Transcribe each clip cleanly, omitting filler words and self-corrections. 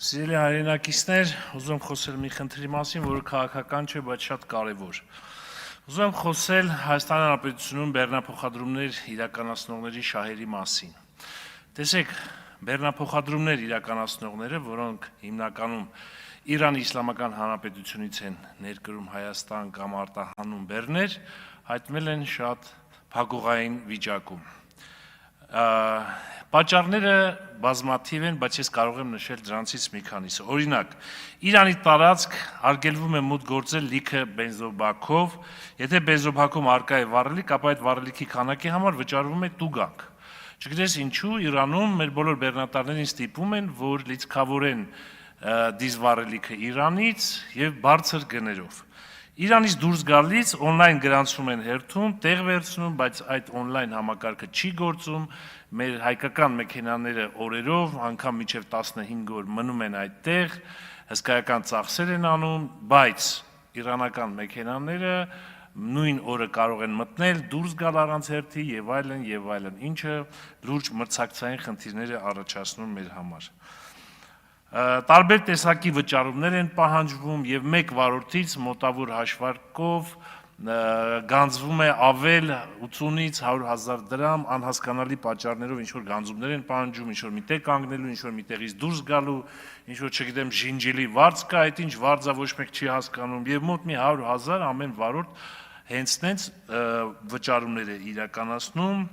Սիրելի հայրենակիցներ, ուզում եմ խոսել մի խնդրի մասին, որը քաղաքական չէ, բայց շատ կարևոր։ Ուզում եմ խոսել Հայաստանի Հանրապետությունում բեռնափոխադրումներ իրականացնողների շահերի մասին։ Տեսեք, բեռնափոխադրումներ իրականացնողները, որոնք հիմնականում Իրանի Իսլամական Հանրապետությունից են ներկրում Հայաստան կամ արտահանում բեռներ, հայտնվել են շատ փակուղային վիճակում։ Պատճառները բազմաթիվ են, բայց ես կարող եմ նշել դրանցից մի քանիսը։ Օրինակ, Իրանի տարածք արգելվում է մուտք գործել լիքը բենզոբակով, եթե բենզոբակում առկա է վառելիք, ապա այդ վառելիքի քանակի համար վճարվում է տուգանք։ Չգիտես ինչու Իրանում մեր բոլոր բեռնատարներին ստիպում են, որ լիցքավորեն դիզվառելիքը Իրանից եւ բարձր գներով։ Իրանից դուրս գալիս on-line գրանցում են հերթում, տեղ վերցնում, բայց այդ on-line համակարգը չի գործում, մեր հայկական մեքենաները օրերով, անգամ մինչև 15 օր մնում են այդտեղ, հսկայական ծախսեր են անում, բայց իրանական մեքենաները նույն օրը կարող են մտնել, դուրս գալ առանց հերթի եւ այլն, ինչը լուրջ մրցակցային խնդիրներ է առաջացնում մեր համար։ Տարբեր տեսակի վճարումներ են պահանջվում եւ 1 վարորդից մոտավոր հաշվարկով գանձվում է ավել 80-ից 100,000 դրամ անհասկանալի պատճառներով ինչ որ գանձումներ են պահանջում, ինչ որ միտեղ կանգնելու, ինչ որ միտեղից դուրս գալու, ինչ որ չգիտեմ ժինջիլի վարձ կա, այդ ինչ վարձա ոչ մեկ չի հասկանում եւ մոտ մի 100,000 ամեն վարորդ հենց նենց վճարումներ է իրականացնում։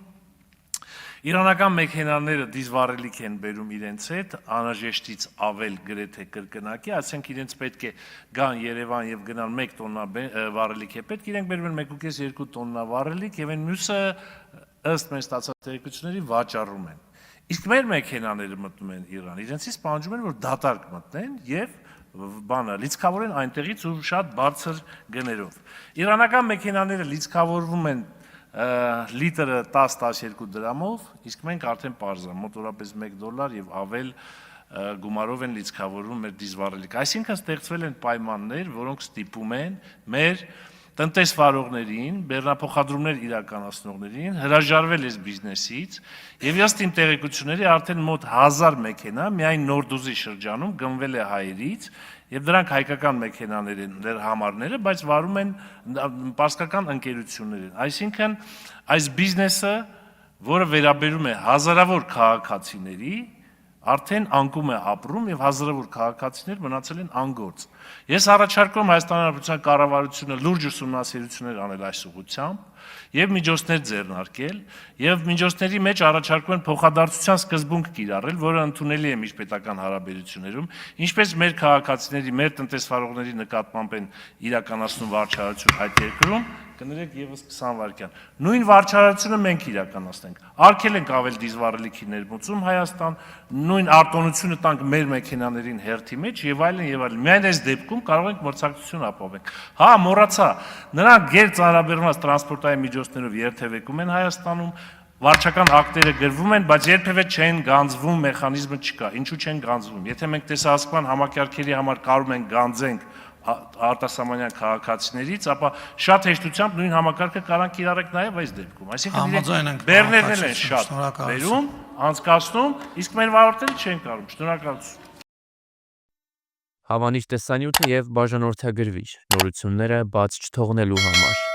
Իրանական մեքենաները դիզվառելիք են բերում իրենց հետ, անհրաժեշտից ավել գրեթե կրկնակի, ասենք իրենց պետք է գան Երևան եւ գնան 1 տոննա վառելիք է պետք, իրենք բերում են 1.5-2 տոննա վառելիք եւ այն մյուսը ըստ մեր ստացած տեղեկությունների վաճառում են։ Իսկ մեր մեքենաները մտնում են Իրան, իրենցից պահանջում են, որ դատարկ մտնեն եւ լիցքավորեն այնտեղից ու շատ բարձր գներով։ Իրանական մեքենաները լիցքավորվում են լիտրը 10-12 դրամով, իսկ մենք արդեն պարզ է, մոտորապես $1 եւ ավել գումարով են լիցքավորում մեր դիզվառելիքը։ Այսինքն ստեղծվել են պայմաններ, որոնք ստիպում են մեր տնտեսվարողներին, բեռնափոխադրումներ իրականացնողներին հրաժարվել այս բիզնեսից եւ ըստ իմ տեղեկությունների արդեն մոտ 1000 մեքենա միայն Նորդուզի շրջանում գնվել է հայերից եւ դրանք հայկական մեքենաներ են, դեր համարները, բայց վարում են պարսկական ընկերություններ են։ Այսինքն այս բիզնեսը, որը վերաբերում է հազարավոր քաղաքացիների, արդեն անկում է ապրում եւ հազարավոր քաղաքացիներ մնացել են անգործ։ Ես առաջարկում Հայաստանի Հանրապետության կառավարությունը լուրջ ուսումնասիրություններ անել այս ուղղությամբ եւ միջոցներ ձեռնարկել եւ միջոցների մեջ առաջարկում են փոխադարձության սկզբունք կիրառել, որը ընդունելի է միջպետական հարաբերություններում, ինչպես մեր քաղաքացիների, մեր տնտեսվարողների նկատմամբ են իրականացնում վարչարություն այդ երկրում, կներեք եւս 20 վայրկյան։ Նույն վարչարությունը մենք իրականացնենք։ Արգել ենք ավել դիզվառելիքի ներմուծում Հայաստան, նույն արտոնությունը տանք մեր մեքենաներին հերթի մեջ եւ այլն։ Միայն այս դեպքում կարող ենք մրցակցություն ապահովենք։ Հա, մոռացա, նրանք գերծանրաբեռնված տրանսպորտային միջոցներով երթևեկում են Հայաստանում, վարչական ակտերը գրվում են, բայց երբևէ չեն գանձվում, մեխանիզմը չկա։ Ինչու չեն գանձվում։ Եթե մենք տեսահասկման համակարգերի համար կարող ենք գանձենք արտասահմանյան քաղաքացիներից, ապա շատ հեշտությամբ նույն համակարգը կարան կիրառենք նաև այս դեպքում։ Այսինքն բեռներն են շատ բերում, անցկացնում, իսկ մեր վարորդները չեն կարող։ Շնորհակալություն։ Հավանիչ տեսանյութը եւ բաժանորդագրվիչ նորությունները բաց չթողնելու համար։